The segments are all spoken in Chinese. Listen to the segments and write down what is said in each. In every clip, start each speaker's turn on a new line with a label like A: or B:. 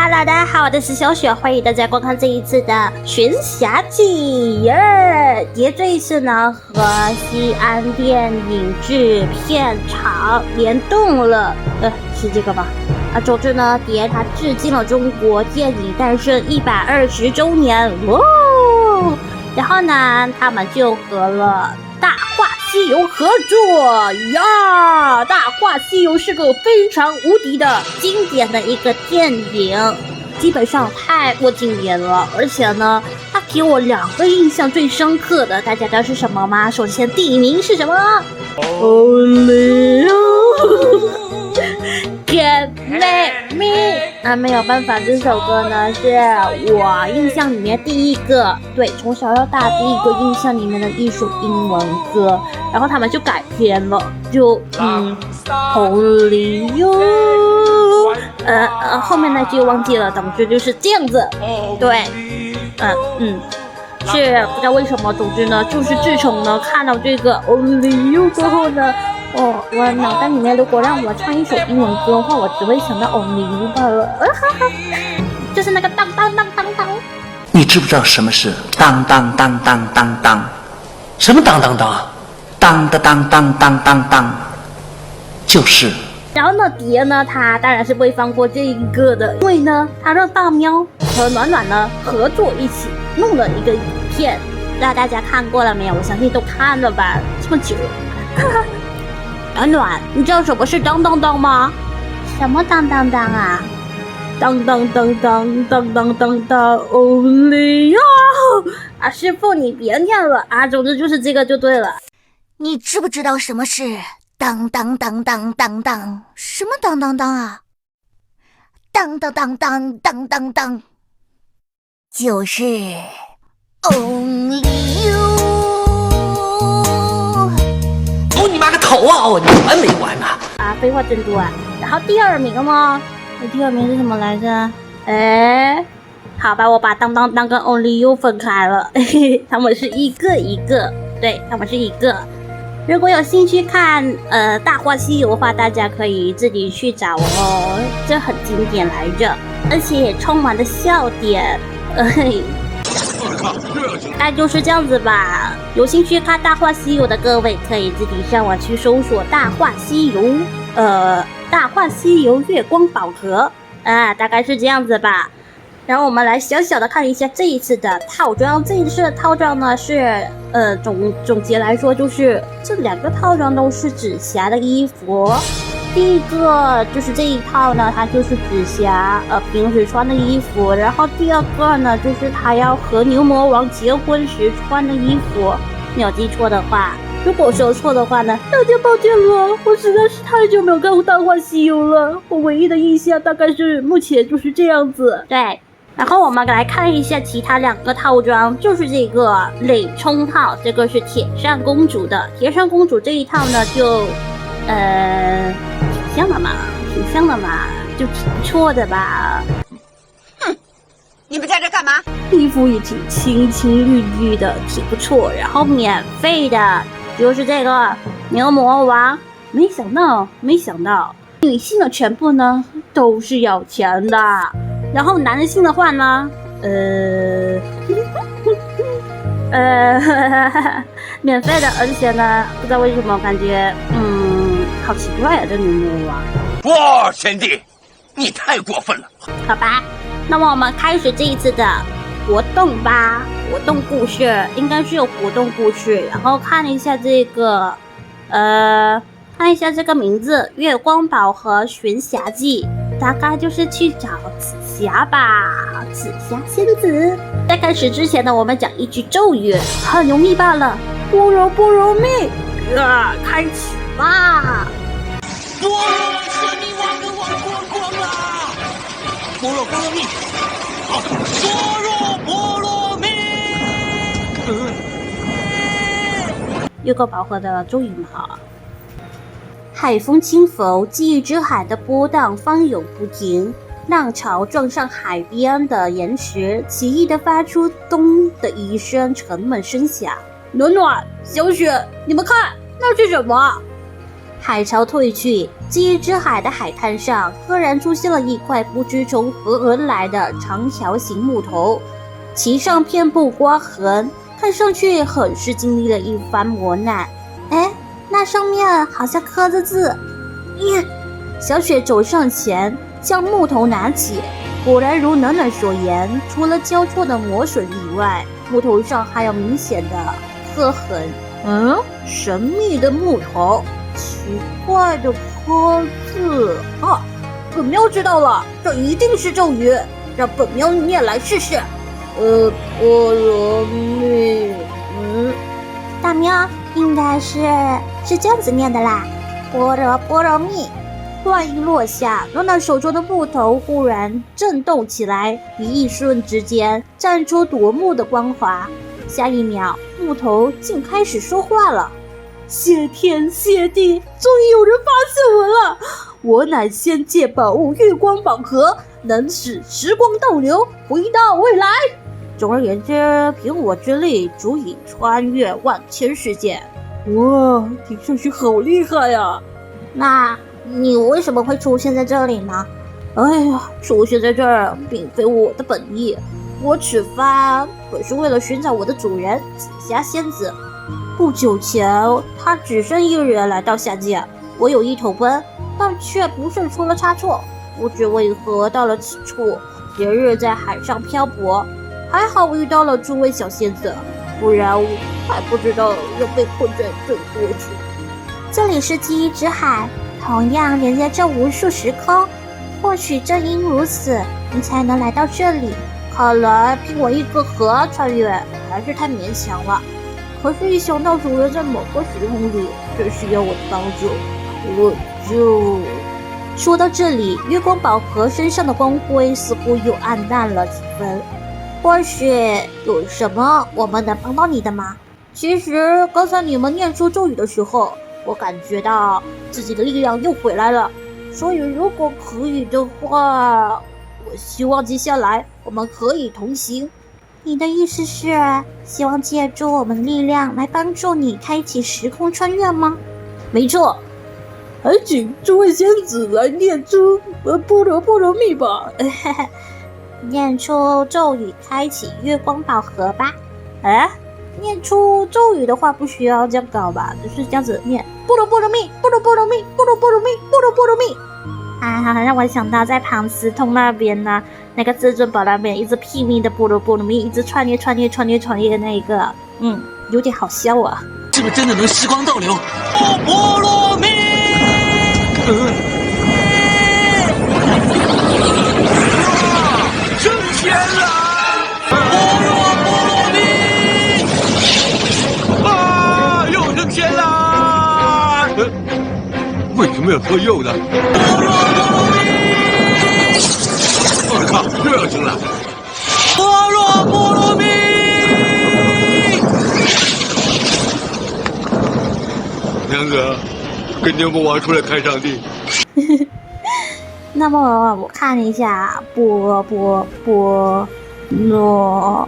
A: Hello， 大家好，我是小雪，欢迎大家观看这一次的《寻侠记》耶！这一次呢和西安电影制片厂联动了，是这个吧？总之呢，蝶它致敬了中国电影诞生120周年，哇！然后呢，他们就和了《大话西游》合作呀，《大话西游》是个非常无敌的经典的一个电影，基本上太过经典了。而且呢，它给我2个印象最深刻的，大家知道是什么吗？首先，第一名是什么？Only you can make me。没有办法，这首歌呢是我印象里面第一个，对，从小到大第一个印象里面的一首英文歌，然后他们就改编了，就Only you， 后面那句忘记了，总之就是这样子，对，是不知道为什么，总之呢，就是自从呢看到这个 Only you 过后呢。我脑袋里面如果让我唱一首英文歌的话，我只会想到 Only You 罢了。就是那个当当当当当。
B: 你知不知道什么是当当当当当当？
C: 什么当当当？
B: 当的当当当当当，就是。
A: 然后呢，蝶呢，他当然是不会放过这一个的，因为呢，他让大喵和暖暖呢合作一起弄了一个影片，不知道大家看过了没有？我相信都看了吧，这么久了。暖暖，你知道什么是当当当吗？什么当当当啊？当当当当当当当当 ，Only you 啊！师傅你别念了啊！总之就是这个就对了。
D: 你知不知道什么是当当当当当当？什么当当当啊？当当当当当当当，就是 Only you。
C: 你妈个头啊！你完没完啊？
A: 废话真多啊！然后第2名呢？第2名是什么来着？好吧，我把当当当跟 Only You 分开了，他们是一个一个，对，他们是一个。如果有兴趣看《大话西游》的话，大家可以自己去找哦，这很经典来着，而且也充满了笑点，大概就是这样子吧。有兴趣看《大话西游》的各位，可以自己上网去搜索《大话西游》，大话西游月光宝盒，大概是这样子吧。然后我们来小小的看一下这一次的套装。这一次的套装呢是，总结来说就是这2个套装都是紫霞的衣服。第一个就是这一套呢，它就是紫霞平时穿的衣服，然后第2个呢就是他要和牛魔王结婚时穿的衣服，没有记错的话。如果说错的话呢，大家抱歉了，我实在是太久没有看过《大话西游》了，我唯一的印象大概是目前就是这样子。对，然后我们来看一下其他2个套装，就是这个磊冲套，这个是铁扇公主的。铁扇公主这一套呢就挺像的嘛，就挺不错的吧。
D: 你们在这干嘛？
A: 衣服也挺青青绿绿的，挺不错。然后免费的就是这个牛魔王，没想到女性的全部呢都是要钱的，然后男性的话呢，免费的，而且呢，不知道为什么感觉，好奇怪啊，这牛魔王。
E: 哇，贤弟，你太过分了。
A: 好吧，那么我们开始这一次的活动吧。活动故事应该是有活动故事，然后看一下这个，看一下这个名字《月光宝盒寻侠记》，大概就是去找紫霞吧，紫霞仙子。在开始之前呢，我们讲一句咒语，很容易罢了，般若波罗蜜，开启吧。
E: 波罗是你王的王国光啊！波罗波罗蜜，好，波罗波罗蜜。
A: 月光宝盒的咒语嘛，海风轻拂，记忆之海的波荡翻涌不停，浪潮撞上海边的岩石，奇异的发出咚的一声沉闷声响。暖暖、小雪，你们看，那是什么？海潮退去，记忆之海的海滩上赫然出现了一块不知从何而来的长条形木头，其上遍布刮痕，看上去很是经历了一番磨难。哎，那上面好像刻着字。小雪走上前，将木头拿起，果然如暖暖所言，除了交错的磨损以外，木头上还有明显的刻痕。神秘的木头，奇怪的刻字啊！本喵知道了，这一定是咒语，让本喵念来试试。波罗蜜，
D: 大喵应该是这样子念的啦，波罗蜜。
A: 话音落下，暖暖手中的木头忽然震动起来，于一瞬之间绽出夺目的光华。下一秒，木头竟开始说话了。谢天谢地，终于有人发现我了！我乃仙界宝物月光宝盒，能使时光倒流，回到未来。总而言之，凭我之力，足以穿越万千世界。哇，听上去好厉害呀！那你为什么会出现在这里呢？哎呀，出现在这儿并非我的本意。我此番本是为了寻找我的主人紫霞仙子。不久前，她只身一人来到下界，我有意投奔，但却不慎出了差错，不知为何到了此处，连日在海上漂泊。还好我遇到了诸位小仙子，不然我还不知道要被困在这里多久。
D: 这里是记忆之海，同样连接着无数时空，或许正因如此，你才能来到这里。
A: 看来凭我一个河穿越还是太勉强了。可是，一想到主人在某个时空里正需要我的帮助，我就……说到这里，月光宝盒身上的光辉似乎又暗淡了几分。或许有什么我们能帮到你的吗？其实刚才你们念出咒语的时候，我感觉到自己的力量又回来了。所以如果可以的话，我希望接下来我们可以同行。
D: 你的意思是希望借助我们的力量来帮助你开启时空穿越吗？
A: 没错，还请诸位仙子来念出波罗蜜吧。
D: 念出咒语开启月光宝盒吧。
A: 念出咒语的话不需要这样搞吧，就是这样子念波罗蜜，波罗蜜，波罗蜜。
D: 让我想到在庞斯通那边呢，那个至尊宝那边一直拼命的波罗蜜，一直穿越的那一个，
A: 有点好笑啊。
C: 是不是真的能时光倒流？
E: 波罗蜜，升天了！波罗蜜，啊，又升天了！
F: 为什么要说又呢？我靠，又要升了！
E: 波罗蜜。
F: 娘子，跟牛魔王出来看上帝。
A: 那么我看一下，波罗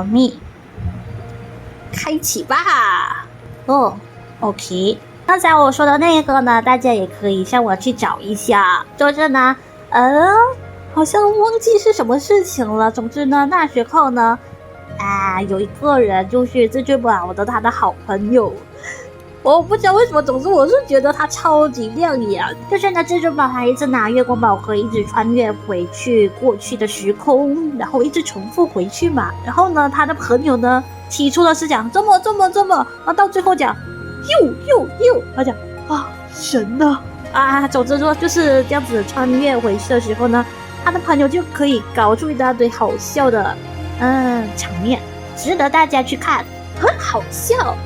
A: 蜜，开启吧。OK。刚才我说的那个呢，大家也可以向我去找一下。就是呢，好像忘记是什么事情了。总之呢，那时候呢，有一个人就是至尊宝的他的好朋友。我不知道为什么，总之我是觉得他超级亮眼。就是呢，至尊宝他一直拿月光宝盒，一直穿越回去过去的时空，然后一直重复回去嘛。然后呢，他的朋友呢提出的是讲这么，然后到最后讲又，他讲神呢总之说就是这样子穿越回去的时候呢，他的朋友就可以搞出一大堆好笑的场面，值得大家去看，很好笑。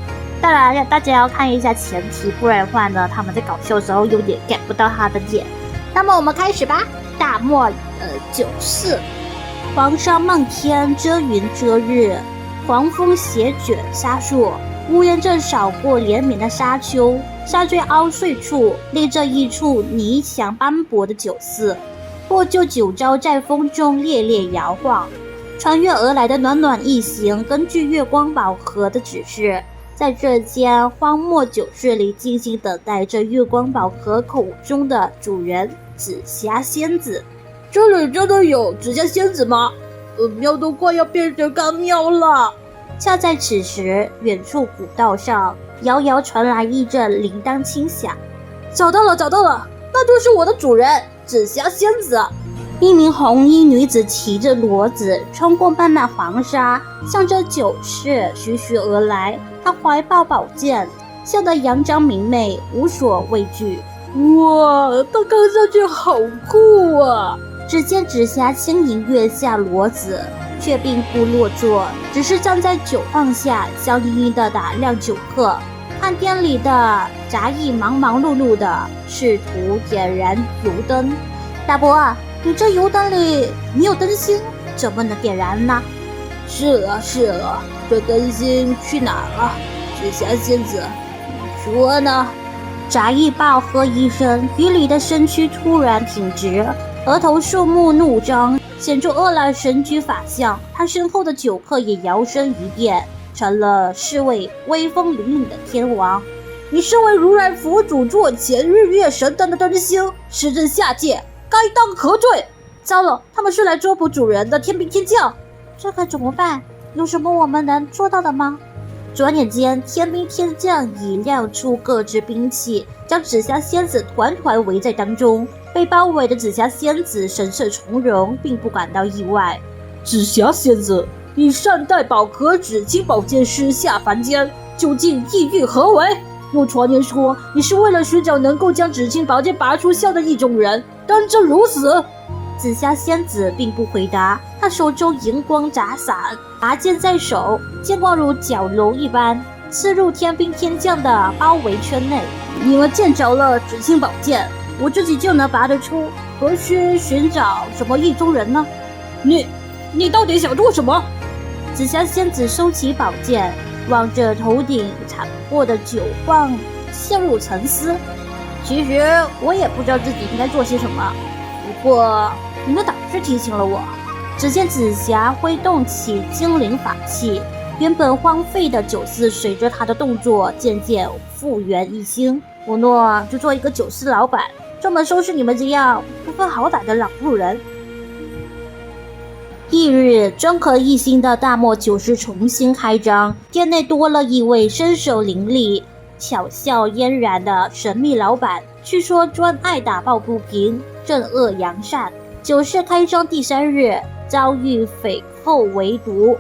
A: 当然大家要看一下前提，不然的话呢，他们在搞笑的时候有点 get 不到他的点。那么我们开始吧。大漠94，黄沙漫天，遮云遮日，狂风席卷沙树，乌烟正扫过连绵的沙丘，沙堆凹碎处立着一处泥墙斑驳的酒肆，破旧酒糟在风中猎摇晃。穿越而来的暖暖一行，根据月光宝盒的指示，在这间荒漠酒室里静静等待着月光宝盒口中的主人紫霞仙子。这里真的有紫霞仙子吗？喵都快要变成干喵了。恰在此时，远处古道上遥遥传来一阵铃铛轻响。找到了，那就是我的主人紫霞仙子。一名红衣女子骑着骡子穿过漫漫黄沙，向着酒室徐徐而来。她怀抱宝剑，笑得佯装明媚，无所畏惧。哇，她看上去好酷啊！只见紫霞轻盈跃下骡子，却并不落座，只是站在酒坊下，笑盈盈地打量酒客。饭店里的杂役忙碌的试图点燃油灯。大伯，你这油灯里没有灯芯，怎么能点燃呢？是了，这灯芯去哪了？紫霞仙子，你说呢？杂役暴喝一声，鱼里的身躯突然挺直，额头肃穆怒张，显出恶来神举法相。他身后的酒客也摇身一变，成了侍卫威风凛凛的天王。你身为如来佛祖座前日月神灯的灯芯，时至下界，该当何罪？糟了，他们是来捉捕主人的天兵天将，这可怎么办？有什么我们能做到的吗？转眼间，天兵天将已亮出各支兵器，将紫霞仙子团团围在当中。被包围的紫霞仙子神色从容，并不感到意外。紫霞仙子，你善待宝盒紫青宝剑师下凡间，究竟意欲何为？有传言说你是为了寻找能够将紫青宝剑拔出鞘的意中人，但正如此。紫霞仙子并不回答，她手中银光洒闪，拔剑在手，剑光如蛟龙一般刺入天兵天将的包围圈内。你们见着了紫青宝剑，我自己就能拔得出，何须寻找什么意中人呢？你到底想做什么？紫霞仙子收起宝剑，望着头顶铲过的酒坊，陷入沉思。其实我也不知道自己应该做些什么，不过你们倒是提醒了我。只见紫霞挥动起精灵法器，原本荒废的酒肆随着她的动作渐渐复原一新。我诺就做一个酒肆老板，专门收拾你们这样不分好歹的老路人。翌日，专科一新的大漠酒室重新开张，店内多了一位身手伶俐、巧笑嫣然的神秘老板，据说专爱打抱不平，正恶扬善。酒室开张第3日，遭遇匪寇围堵，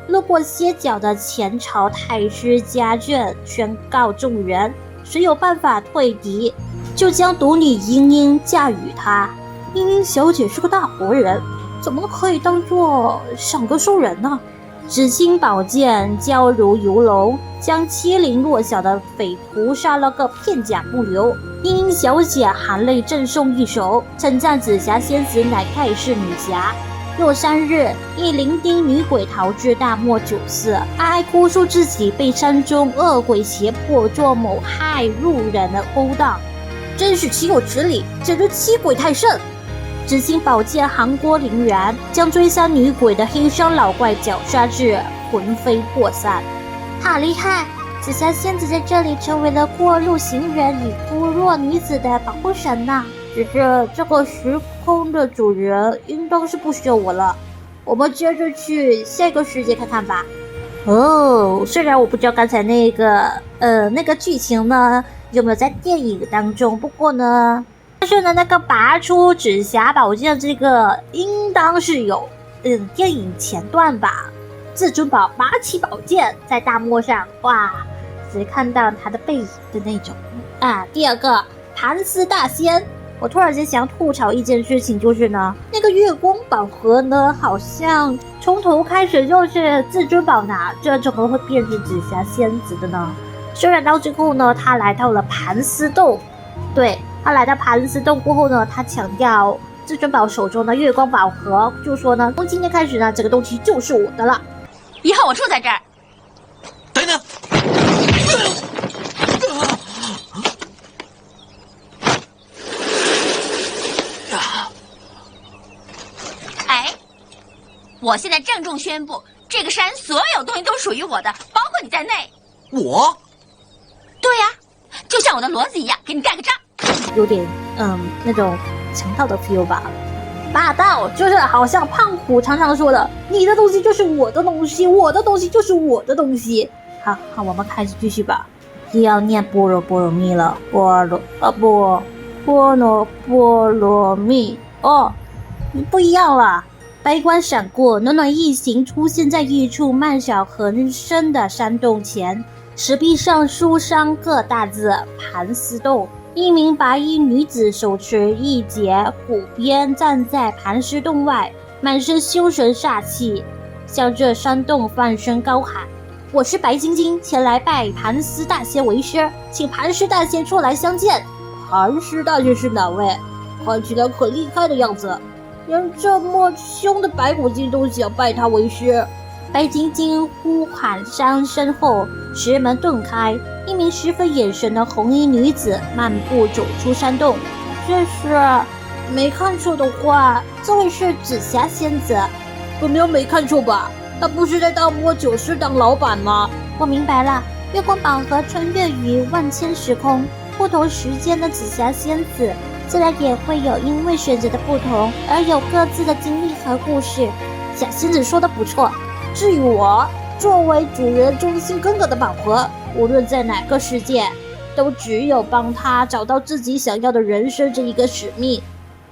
A: 路过歇脚的前朝太师家眷宣告众人，谁有办法退敌，就将独女英英嫁与他。英英小姐是个大活人，怎么可以当作赏个收人呢？紫青宝剑娇如游龙，将欺凌弱小的匪徒杀了个片甲不留。英英小姐含泪赠送一首，称赞紫霞仙子乃盖世女侠。又3日，一伶仃女鬼逃至大漠酒肆，哀哀哭诉自己被山中恶鬼胁迫做某害路人的勾当，真是岂有此理，简直欺鬼太甚。紫青宝剑寒锅凛然，将追杀女鬼的黑山老怪绞杀至魂飞魄散。好厉害！紫霞仙子在这里成为了过路行人与孤弱女子的保护神呐。只是这个时空的主人应当是不需要我了，我们接着去下一个世界看看吧。虽然我不知道刚才那个剧情呢有没有在电影当中，不过呢，但是呢，那个拔出紫霞宝剑这个应当是有电影前段吧。至尊宝拔起宝剑在大漠上，哇，只看到他的背影的那种啊。第二个盘丝大仙，我突然间想吐槽一件事情，就是呢，那个月光宝盒呢，好像从头开始就是至尊宝拿着，怎么会变成紫霞仙子的呢？虽然到最后呢，他来到了盘丝洞，对，他来到盘丝洞过后呢，他强调至尊宝手中的月光宝盒，就说呢，从今天开始呢，这个东西就是我的了，
G: 以后我住在这儿。
E: 等等，
G: 哎，我现在郑重宣布，这个山所有东西都属于我的，包括你在内。
C: 我
G: 对呀，就像我的骡子一样，给你盖个章。
A: 有点那种强盗的 feel 吧。霸道就是好像胖虎常常说的，你的东西就是我的东西，我的东西就是我的东西。好，我们开始继续吧。要念般若波罗蜜了，般若蜜哦，不一样了。白光闪过，暖暖一行出现在一处曼小横生的山洞前，石壁上书上各大字“盘丝洞”。一名白衣女子手持一截骨鞭，站在盘丝洞外，满身凶神煞气，向着山洞放声高喊：“我是白晶晶，前来拜盘丝大仙为师，请盘丝大仙出来相见。”盘丝大仙是哪位？看起来很厉害的样子，连这么凶的白骨精都想拜他为师。白晶晶呼喊声后，石门顿开，一名十分眼神的红衣女子漫步走出山洞。这是，没看错的话，这位是紫霞仙子。我们没看错吧？她不是在大漠酒肆当老板吗？我明白了，月光宝盒穿越于万千时空，不同时间的紫霞仙子，自然也会有因为选择的不同而有各自的经历和故事。小仙子说的不错。至于我，作为主人忠心耿耿的宝盒，无论在哪个世界，都只有帮他找到自己想要的人生这一个使命。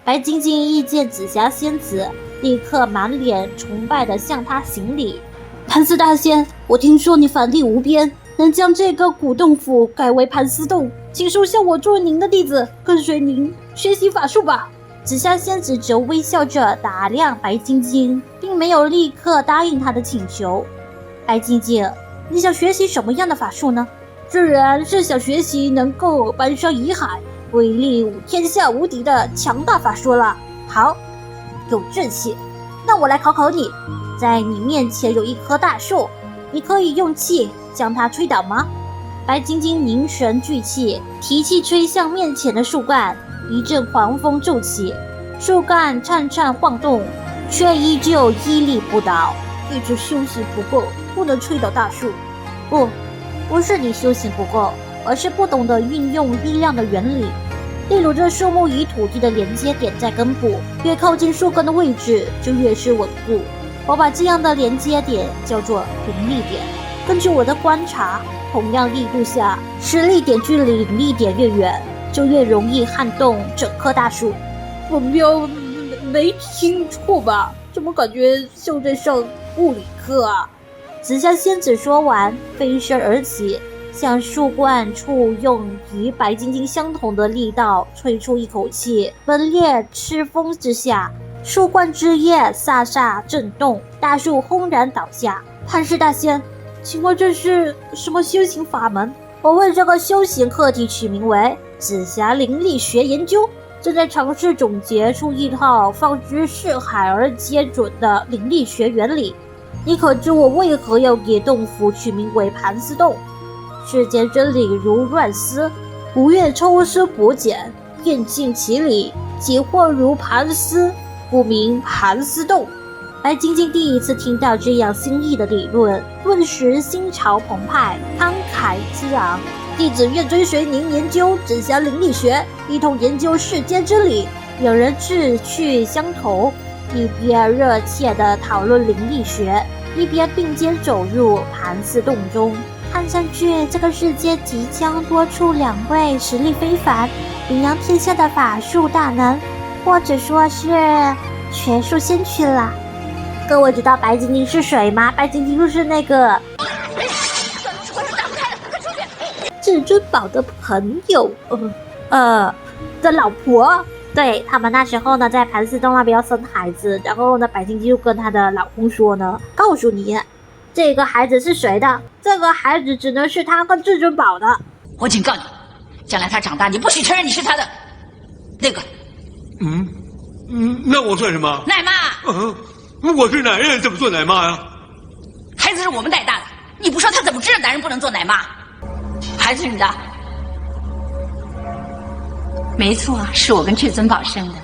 A: 白晶晶一见紫霞仙子，立刻满脸崇拜地向她行礼。盘丝大仙，我听说你法力无边，能将这个古洞府改为盘丝洞，请收下我做您的弟子，跟随您学习法术吧。紫霞仙子则微笑着打量白晶晶，并没有立刻答应她的请求。白晶晶，你想学习什么样的法术呢？自然是想学习能够搬山移海、威力天下无敌的强大法术了。好，有志气，那我来考考你。在你面前有一棵大树，你可以用气将它吹倒吗？白晶晶凝神聚气，提气吹向面前的树干。一阵狂风骤起，树干颤颤晃动，却依旧屹立不倒。一直修行不够，不能吹倒大树。不是你修行不够，而是不懂得运用力量的原理。例如，这树木与土地的连接点在根部，越靠近树根的位置就越是稳固。我把这样的连接点叫做灵力点。根据我的观察，同样力度下，实力点距离灵力点越远，就越容易撼动整棵大树。我没听错吧？怎么感觉像在上物理课啊？紫霞仙子说完，飞身而起，向树冠处用与白晶晶相同的力道吹出一口气，猛烈赤风之下，树冠枝叶飒飒震动，大树轰然倒下。潘氏大仙，请问这是什么修行法门？我为这个修行课题取名为紫霞灵力学研究，正在尝试总结出一套放之四海而皆准的灵力学原理。你可知我为何要给洞府取名为盘丝洞？世间真理如乱丝，无愿抽丝剥茧，验尽其理，解惑如盘丝，故名盘丝洞。白晶晶第一次听到这样新意的理论，顿时心潮澎湃，慷慨激昂。弟子愿追随您研究紫霞灵力学，一同研究世间之理。两人志趣相投，一边热切地讨论灵力学，一边并肩走入盘丝洞中。看上去这个世界即将多出两位实力非凡、名扬天下的法术大能，或者说是学术先驱了。各位知道白晶晶是谁吗？白晶晶就是那个至尊宝的朋友，的老婆。对，他们那时候呢，在盘丝洞那边要生孩子，然后呢，白晶晶就跟她的老公说呢，告诉你，这个孩子是谁的？这个孩子只能是他和至尊宝的。
G: 我警告你，将来他长大，你不许承认你是他的那个。
F: 那我算什么？
G: 奶妈。
F: 我是男人，怎么做奶妈呀？
G: 孩子是我们带大的，你不说他怎么知道男人不能做奶妈？孩子是你的。没错，是我跟至尊宝生的。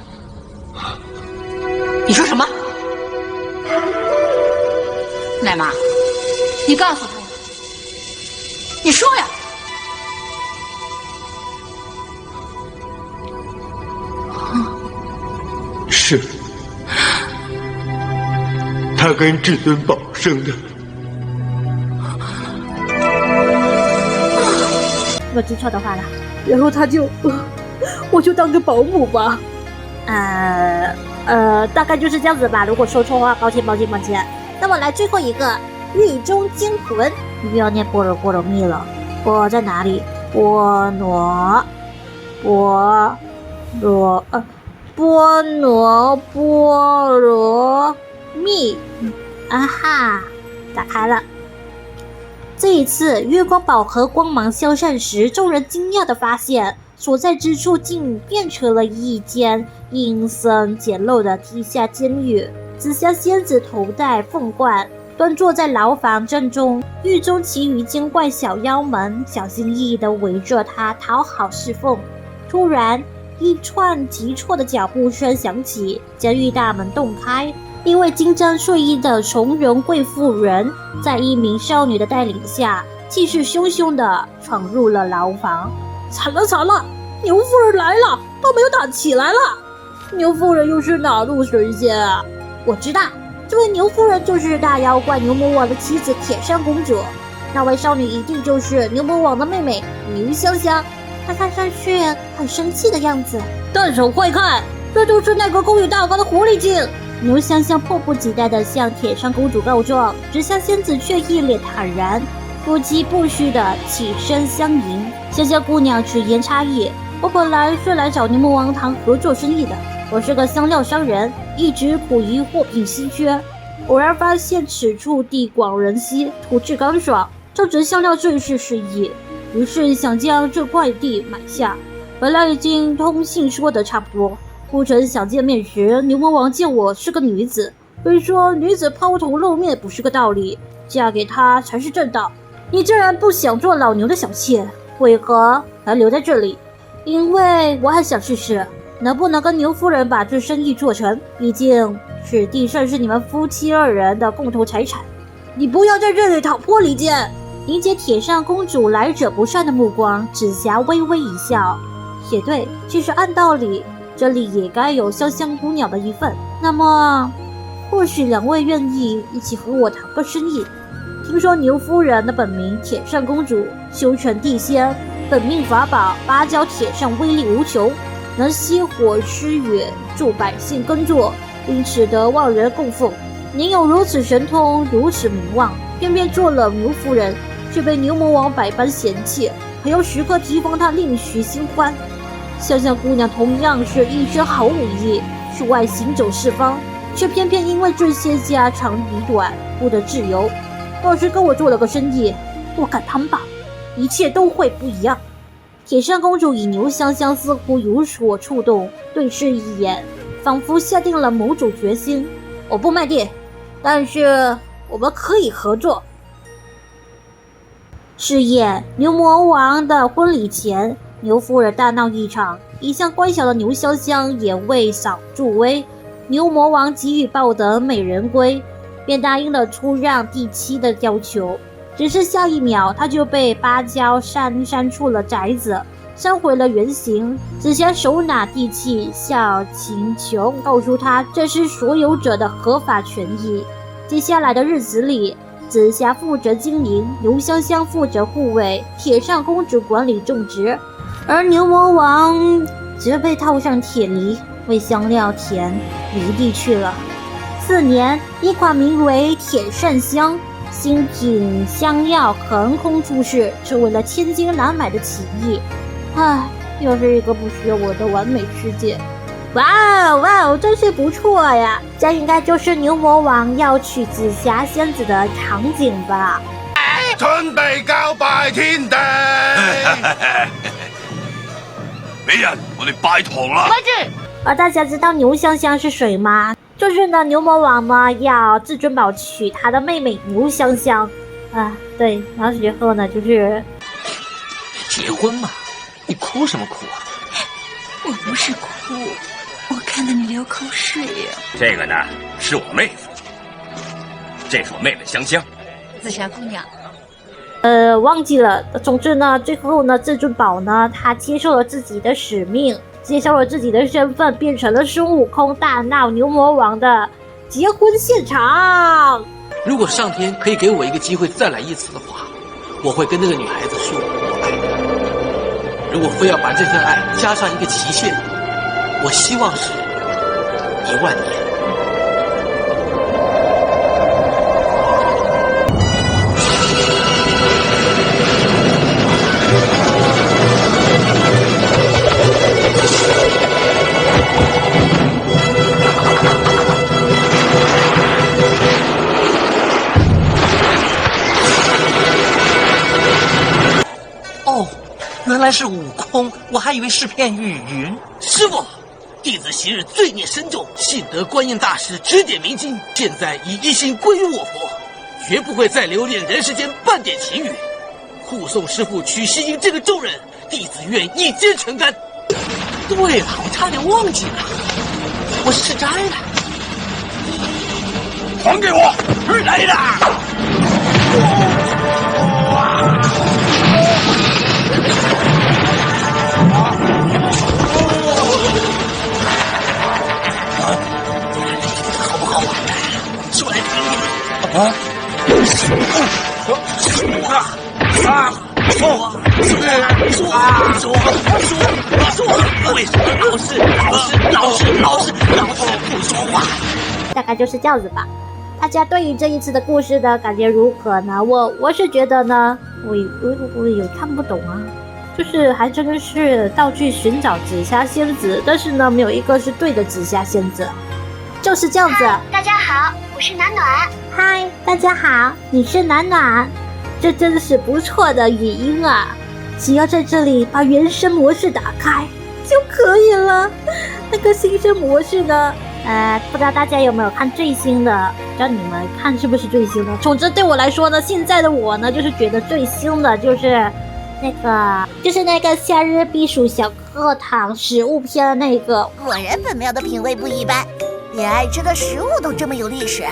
G: 你说什么？奶妈，你告诉他呀，你说呀。
F: 是，他跟至尊宝生的。
A: 我记错的话了。
H: 然后我就当个保姆吧。
A: 大概就是这样子吧。如果说错话，抱歉。那么来最后一个狱中惊魂，你不要念波罗蜜了。波在哪里？波罗蜜。啊哈，打开了。这一次月光宝盒光芒消散时，众人惊讶地发现所在之处竟变成了一间阴森简陋的地下监狱。紫霞仙子头戴凤冠，端坐在牢房正中，狱中其余精怪小妖们小心翼翼地围着她讨好侍奉。突然一串急促的脚步声响起，监狱大门洞开，一位金簪睡衣的从容贵妇人在一名少女的带领下，气势汹汹地闯入了牢房。
H: 惨了，牛夫人来了，他们又打起来了。牛夫人又是哪路神仙啊？
A: 我知道，这位牛夫人就是大妖怪牛魔王的妻子铁扇公主，那位少女一定就是牛魔王的妹妹牛香香，她看上去很生气的样子。
H: 但手快看，这就是那个勾引大哥的狐狸精。
A: 牛香香迫不及待地向铁扇公主告状，紫霞仙子却一脸坦然，不疾不徐地起身相迎。香香姑娘直言差异，我本来是来找牛魔王堂合作生意的，我是个香料商人，一直苦于货品稀缺，偶然发现此处地广人稀，土质干爽，种植香料最是适宜，于是想将这块地买下。本来已经通信说得差不多，不曾想见面时，牛魔王见我是个女子，虽说女子抛头露面不是个道理，嫁给他才是正道。你既然不想做老牛的小妾，为何还留在这里？因为我很想试试能不能跟牛夫人把这生意做成，毕竟此地算是你们夫妻二人的共同财产。
H: 你不要在这里挑拨离间。
A: 迎接铁扇公主来者不善的目光，紫霞微微一笑，也对，其实按道理这里也该有香香姑娘的一份。那么或许两位愿意一起和我谈个生意。听说牛夫人的本名铁扇公主，修成地仙，本命法宝芭蕉铁扇威力无穷，能熄火施雨，助百姓耕作，因此得万人供奉。您有如此神通，如此名望，偏偏做了牛夫人，却被牛魔王百般嫌弃，还要时刻提防他另娶新欢。香香姑娘同样是一身好武艺，出外行走四方，却偏偏因为这些家长里短，不得自由。要是跟我做了个生意，我敢担保，一切都会不一样。铁扇公主与牛香香似乎有所触动，对视一眼，仿佛下定了某种决心。我不卖地，但是我们可以合作。是夜，牛魔王的婚礼前，牛夫人大闹一场，一向乖巧的牛香香也未少助威。牛魔王给予抱得美人归，便答应了出让第7的要求。只是下一秒，他就被芭蕉扇出了宅子，扇回了原形。紫霞手拿地契，向请求告诉他这是所有者的合法权益。接下来的日子里，紫霞负责经营，牛香香负责护卫，铁扇公主管理种植，而牛魔王则被套上铁犁，为香料田犁地去了。4年，一款名为铁扇香新品香料横空出世，成为了千金难买的奇异。唉，又是一个不需要我的完美世界。哇哦，真是不错呀！这应该就是牛魔王要娶紫霞仙子的场景吧？
E: 准备交拜天地。
F: 美人，我哋拜堂啦！
A: 而大家知道牛香香是谁吗？就是呢，牛魔王呢要至尊宝娶他的妹妹牛香香啊，对，然后随后呢就是
C: 结婚嘛，你哭什么哭啊？
G: 我不是哭，我看到你流口水呀。
F: 这个呢是我妹夫，
E: 这是我妹妹香香。
G: 紫霞姑娘，
A: 忘记了。总之呢，最后呢，至尊宝呢，他接受了自己的使命，接受了自己的身份，变成了孙悟空大闹牛魔王的结婚现场。
C: 如果上天可以给我一个机会再来一次的话，我会跟那个女孩子说我爱你。如果非要把这份爱加上一个期限，我希望是10000年。
E: 原来是悟空，我还以为是片玉云。
C: 师傅，弟子昔日罪孽深重，幸得观音大师指点迷津，现在已一心归于我佛，绝不会再留恋人世间半点情欲。护送师父取西经这个重任，弟子愿一肩承担。
E: 对了，我差点忘记了，我是斋的。
F: 还给我！
E: 来啦！好不好玩？说来听听。说，为什么老是不说话？
A: 大概就是这样子吧。大家对于这一次的故事呢，感觉如何呢？我是觉得呢，我有看不懂啊，就是还真的是到处寻找紫霞仙子，但是呢，没有一个是对的紫霞仙子，就是这样子。
D: 大家好，我是暖暖。
A: 嗨，大家好，你是暖暖，这真是不错的语音啊！只要在这里把原声模式打开就可以了。那个新生模式呢？不知道大家有没有看最新的？不知道你们看是不是最新的？总之对我来说呢，现在的我呢，就是觉得最新的就是那个夏日避暑小课堂食物篇的那个。
D: 果然本喵的品味不一般，连爱吃的食物都这么有历史。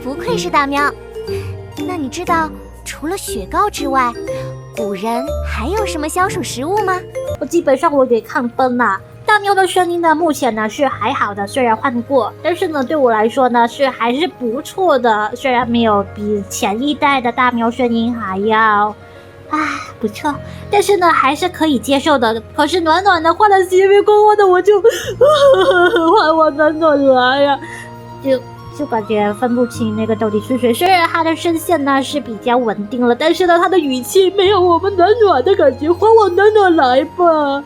D: 不愧是大喵。那你知道除了雪糕之外，古人还有什么消暑食物吗？
A: 我基本上我给看分了。大喵的声音呢，目前呢是还好的，虽然换过，但是呢对我来说呢是还是不错的，虽然没有比前一代的大喵声音还要不错，但是呢还是可以接受的。可是暖暖的换了洗面光后的我就换我暖暖来呀，就感觉分不清那个到底是谁。虽然他的声线呢是比较稳定了，但是呢他的语气没有我们暖暖的感觉，换我暖暖来吧。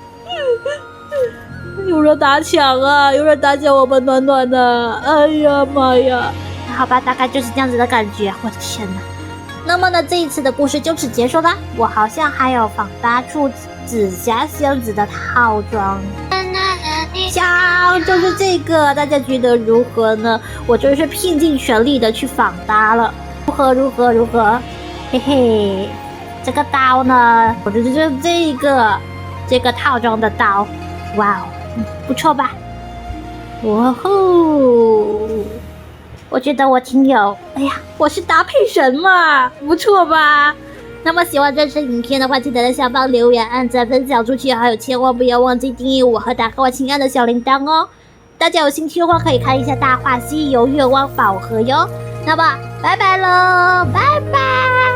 A: 有人打抢啊！有人打抢我们暖暖的！哎呀妈呀！好吧，大概就是这样子的感觉。我的天哪！那么呢，这一次的故事就此结束了。我好像还有仿搭出紫霞仙子的套装，就是这个，大家觉得如何呢？我真是拼尽全力的去仿搭了，如何？嘿嘿，这个刀呢，我就是这个套装的刀，哇哦！不错吧？哇吼！我觉得我挺有，我是搭配神嘛，不错吧？那么喜欢这支影片的话，记得在下方留言、按赞、分享出去，还有千万不要忘记订阅我和打开我亲爱的小铃铛哦。大家有兴趣的话，可以看一下《大话西游月光宝盒》哟。那么，拜拜喽，拜拜。